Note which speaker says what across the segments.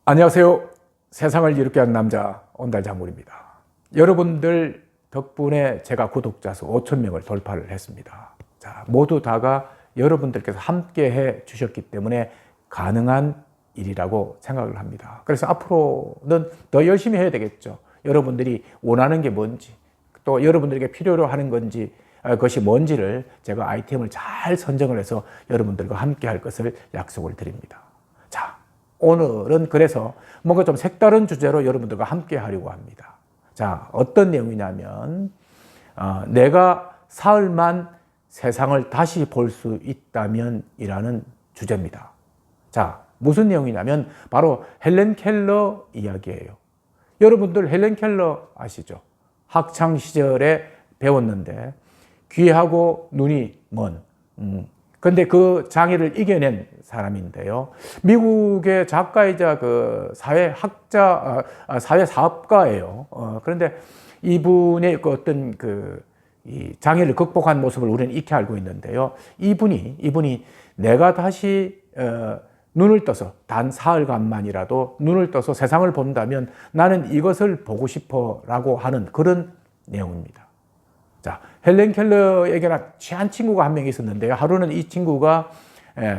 Speaker 1: 안녕하세요. 세상을 이롭게 하는 남자 온달장군입니다. 여러분들 덕분에 제가 구독자 수 5,000명을 돌파를 했습니다. 자, 모두 다가 여러분들께서 함께 해 주셨기 때문에 가능한 일이라고 생각을 합니다. 그래서 앞으로는 더 열심히 해야 되겠죠. 여러분들이 원하는 게 뭔지, 또 여러분들에게 필요로 하는 건지, 그것이 뭔지를 제가 아이템을 잘 선정을 해서 여러분들과 함께 할 것을 약속을 드립니다. 자, 오늘은 그래서 뭔가 좀 색다른 주제로 여러분들과 함께 하려고 합니다. 자, 어떤 내용이냐면 내가 사흘만 세상을 다시 볼 수 있다면 이라는 주제입니다. 자, 무슨 내용이냐면 바로 헬렌 켈러 이야기예요. 여러분들 헬렌 켈러 아시죠? 학창 시절에 배웠는데 귀하고 눈이 먼 근데 그 장애를 이겨낸 사람인데요. 미국의 작가이자 그 사회학자, 사회사업가예요. 그런데 이분의 그 어떤 이 장애를 극복한 모습을 우리는 익히 알고 있는데요. 이분이 내가 다시 눈을 떠서 단 사흘간만이라도 눈을 떠서 세상을 본다면 나는 이것을 보고 싶어라고 하는 그런 내용입니다. 자, 헬렌 켈러에게는 친한 친구가 한 명 있었는데요. 하루는 이 친구가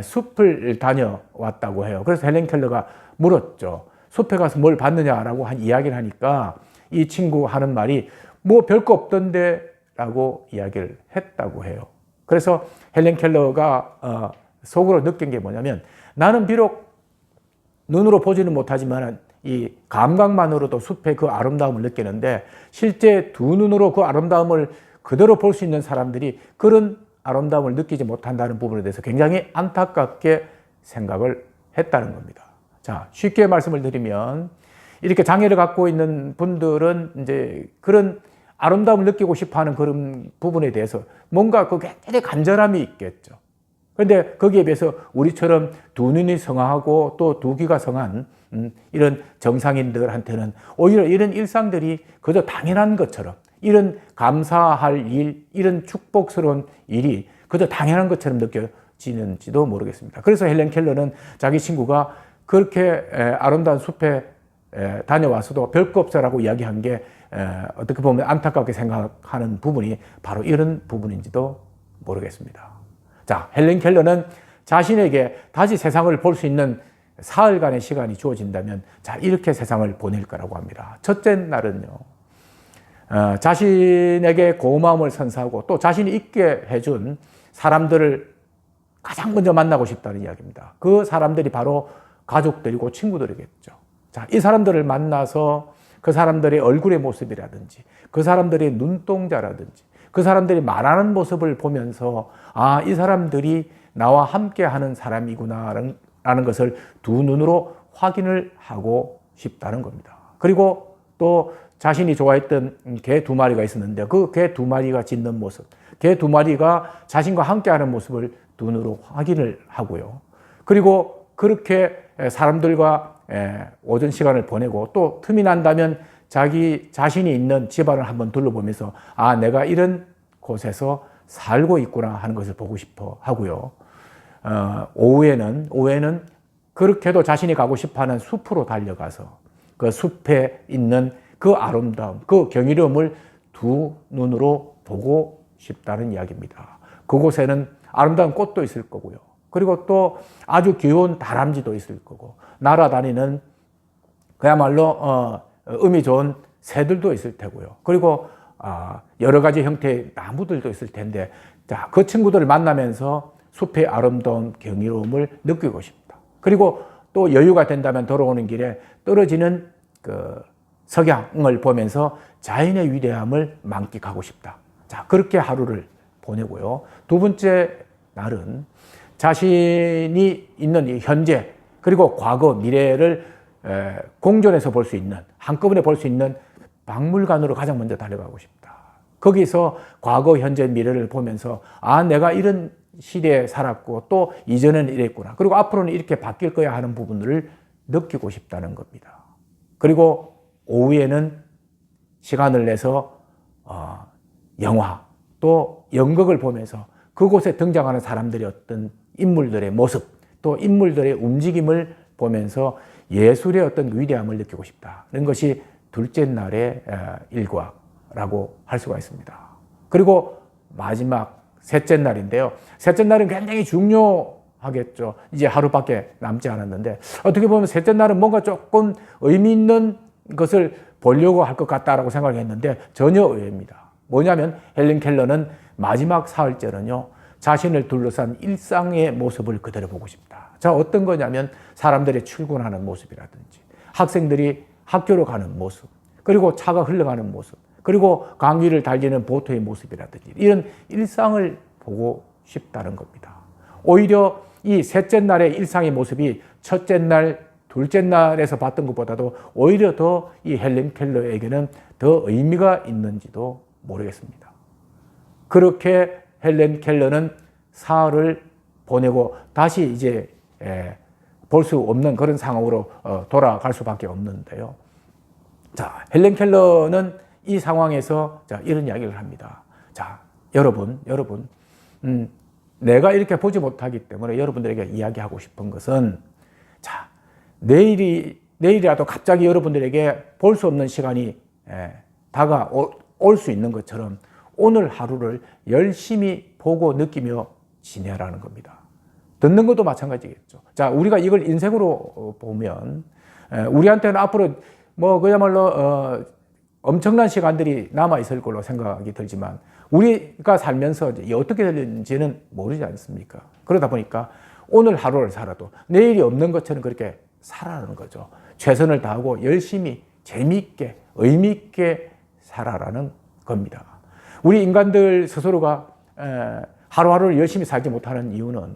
Speaker 1: 숲을 다녀왔다고 해요. 그래서 헬렌 켈러가 물었죠. 숲에 가서 뭘 봤느냐라고 이야기를 하니까 이 친구 하는 말이 뭐 별거 없던데 라고 이야기를 했다고 해요. 그래서 헬렌 켈러가 속으로 느낀 게 뭐냐면 나는 비록 눈으로 보지는 못하지만 이 감각만으로도 숲의 그 아름다움을 느끼는데 실제 두 눈으로 그 아름다움을 그대로 볼 수 있는 사람들이 그런 아름다움을 느끼지 못한다는 부분에 대해서 굉장히 안타깝게 생각을 했다는 겁니다. 자, 쉽게 말씀을 드리면 이렇게 장애를 갖고 있는 분들은 이제 그런 아름다움을 느끼고 싶어 하는 그런 부분에 대해서 뭔가 그 굉장히 간절함이 있겠죠. 그런데 거기에 비해서 우리처럼 두 눈이 성하고 또 두 귀가 성한 이런 정상인들한테는 오히려 이런 일상들이 그저 당연한 것처럼 이런 감사할 일, 이런 축복스러운 일이 그저 당연한 것처럼 느껴지는지도 모르겠습니다. 그래서 헬렌 켈러는 자기 친구가 그렇게 아름다운 숲에 다녀와서도 별거 없어라고 이야기한 게 어떻게 보면 안타깝게 생각하는 부분이 바로 이런 부분인지도 모르겠습니다. 자, 헬렌 켈러는 자신에게 다시 세상을 볼 수 있는 사흘간의 시간이 주어진다면 자, 이렇게 세상을 보낼 거라고 합니다. 첫째 날은요. 자신에게 고마움을 선사하고 또 자신이 있게 해준 사람들을 가장 먼저 만나고 싶다는 이야기입니다. 그 사람들이 바로 가족들이고 친구들이겠죠. 자, 이 사람들을 만나서 그 사람들의 얼굴의 모습이라든지 그 사람들의 눈동자라든지 그 사람들이 말하는 모습을 보면서 아, 이 사람들이 나와 함께 하는 사람이구나라는 것을 두 눈으로 확인을 하고 싶다는 겁니다. 그리고 또 자신이 좋아했던 개 두 마리가 있었는데 그 개 두 마리가 짖는 모습, 개 두 마리가 자신과 함께하는 모습을 두 눈으로 확인을 하고요. 그리고 그렇게 사람들과 오전 시간을 보내고 또 틈이 난다면 자기 자신이 있는 집안을 한번 둘러보면서 아, 내가 이런 곳에서 살고 있구나 하는 것을 보고 싶어 하고요. 오후에는 그렇게도 자신이 가고 싶어하는 숲으로 달려가서 그 숲에 있는 그 아름다움, 그 경이로움을 두 눈으로 보고 싶다는 이야기입니다. 그곳에는 아름다운 꽃도 있을 거고요. 그리고 또 아주 귀여운 다람쥐도 있을 거고, 날아다니는 그야말로 음이 좋은 새들도 있을 테고요. 그리고 여러 가지 형태의 나무들도 있을 텐데, 자, 그 친구들을 만나면서 숲의 아름다운 경이로움을 느끼고 싶다. 그리고 또 여유가 된다면 돌아오는 길에 떨어지는 그 석양을 보면서 자연의 위대함을 만끽하고 싶다. 자, 그렇게 하루를 보내고요. 두 번째 날은 자신이 있는 이 현재 그리고 과거, 미래를 공존해서 볼 수 있는, 한꺼번에 볼 수 있는 박물관으로 가장 먼저 달려가고 싶다. 거기서 과거, 현재, 미래를 보면서 아, 내가 이런 시대에 살았고 또 이전에는 이랬구나. 그리고 앞으로는 이렇게 바뀔 거야 하는 부분을 느끼고 싶다는 겁니다. 그리고 오후에는 시간을 내서 영화 또 연극을 보면서 그곳에 등장하는 사람들의 어떤 인물들의 모습 또 인물들의 움직임을 보면서 예술의 어떤 위대함을 느끼고 싶다는 것이 둘째 날의 일과라고 할 수가 있습니다. 그리고 마지막 셋째 날인데요. 셋째 날은 굉장히 중요하겠죠. 이제 하루밖에 남지 않았는데 어떻게 보면 셋째 날은 뭔가 조금 의미 있는 것을 보려고 할 것 같다라고 생각을 했는데 전혀 의외입니다. 뭐냐면 헬렌 켈러는 마지막 사흘째는요. 자신을 둘러싼 일상의 모습을 그대로 보고 싶다. 자, 어떤 거냐면 사람들이 출근하는 모습이라든지 학생들이 학교로 가는 모습, 그리고 차가 흘러가는 모습, 그리고 강위를 달리는 보트의 모습이라든지 이런 일상을 보고 싶다는 겁니다. 오히려 이 셋째 날의 일상의 모습이 첫째 날, 둘째 날에서 봤던 것보다도 오히려 더 이 헬렌 켈러에게는 더 의미가 있는지도 모르겠습니다. 그렇게 헬렌 켈러는 사흘을 보내고 다시 이제 볼 수 없는 그런 상황으로 돌아갈 수밖에 없는데요. 자, 헬렌 켈러는 이 상황에서 자, 이런 이야기를 합니다. 자, 여러분, 내가 이렇게 보지 못하기 때문에 여러분들에게 이야기하고 싶은 것은 자, 내일이라도 갑자기 여러분들에게 볼 수 없는 시간이 다가올 수 있는 것처럼 오늘 하루를 열심히 보고 느끼며 지내라는 겁니다. 듣는 것도 마찬가지겠죠. 자, 우리가 이걸 인생으로 보면 우리한테는 앞으로 뭐 그야말로 엄청난 시간들이 남아 있을 걸로 생각이 들지만 우리가 살면서 어떻게 될지는 모르지 않습니까? 그러다 보니까 오늘 하루를 살아도 내일이 없는 것처럼 그렇게 살아라는 거죠. 최선을 다하고 열심히 재미있게 의미 있게 살아라는 겁니다. 우리 인간들 스스로가 하루하루를 열심히 살지 못하는 이유는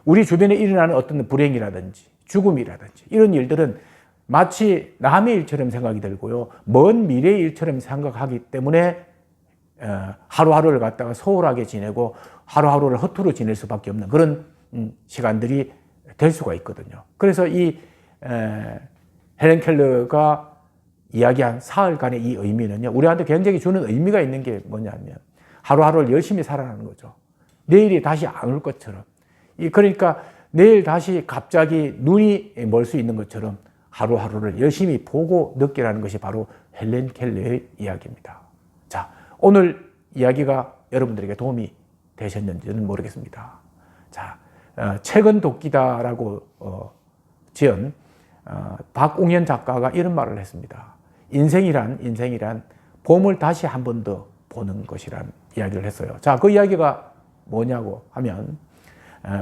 Speaker 1: 우리 주변에 일어나는 어떤 불행이라든지 죽음이라든지 이런 일들은 마치 남의 일처럼 생각이 들고요. 먼 미래의 일처럼 생각하기 때문에 하루하루를 갖다가 소홀하게 지내고 하루하루를 허투루 지낼 수밖에 없는 그런 시간들이 될 수가 있거든요. 그래서 이 헬렌 켈러가 이야기한 사흘간의 이 의미는요. 우리한테 굉장히 주는 의미가 있는 게 뭐냐면 하루하루를 열심히 살아가는 거죠. 내일이 다시 안 올 것처럼. 그러니까 내일 다시 갑자기 눈이 멀 수 있는 것처럼 하루하루를 열심히 보고 느끼라는 것이 바로 헬렌 켈러의 이야기입니다. 자, 오늘 이야기가 여러분들에게 도움이 되셨는지는 모르겠습니다. 자, 책은 도끼다라고 지은 박웅현 작가가 이런 말을 했습니다. 인생이란 봄을 다시 한 번 더 보는 것이란 이야기를 했어요. 자, 그 이야기가 뭐냐고 하면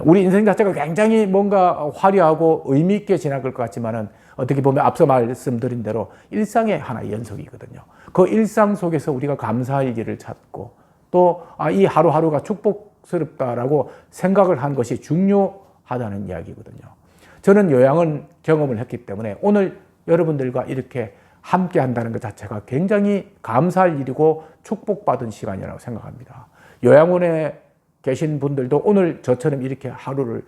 Speaker 1: 우리 인생 자체가 굉장히 뭔가 화려하고 의미 있게 지나갈 것 같지만은 어떻게 보면 앞서 말씀드린 대로 일상의 하나의 연속이거든요. 그 일상 속에서 우리가 감사할 일을 찾고 또 이 하루하루가 축복스럽다라고 생각을 한 것이 중요하다는 이야기거든요. 저는 요양원 경험을 했기 때문에 오늘 여러분들과 이렇게 함께 한다는 것 자체가 굉장히 감사할 일이고 축복받은 시간이라고 생각합니다. 요양원에 계신 분들도 오늘 저처럼 이렇게 하루를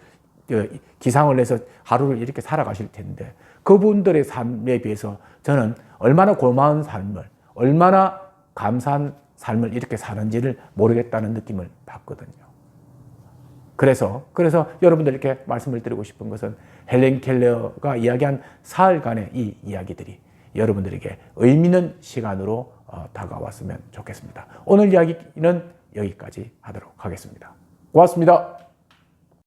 Speaker 1: 기상을 해서 하루를 이렇게 살아가실 텐데 그분들의 삶에 비해서 저는 얼마나 고마운 삶을 얼마나 감사한 삶을 이렇게 사는지를 모르겠다는 느낌을 받거든요. 그래서 여러분들께 말씀을 드리고 싶은 것은 헬렌 켈러가 이야기한 사흘간의 이 이야기들이 여러분들에게 의미 있는 시간으로 다가왔으면 좋겠습니다. 오늘 이야기는 여기까지 하도록 하겠습니다. 고맙습니다.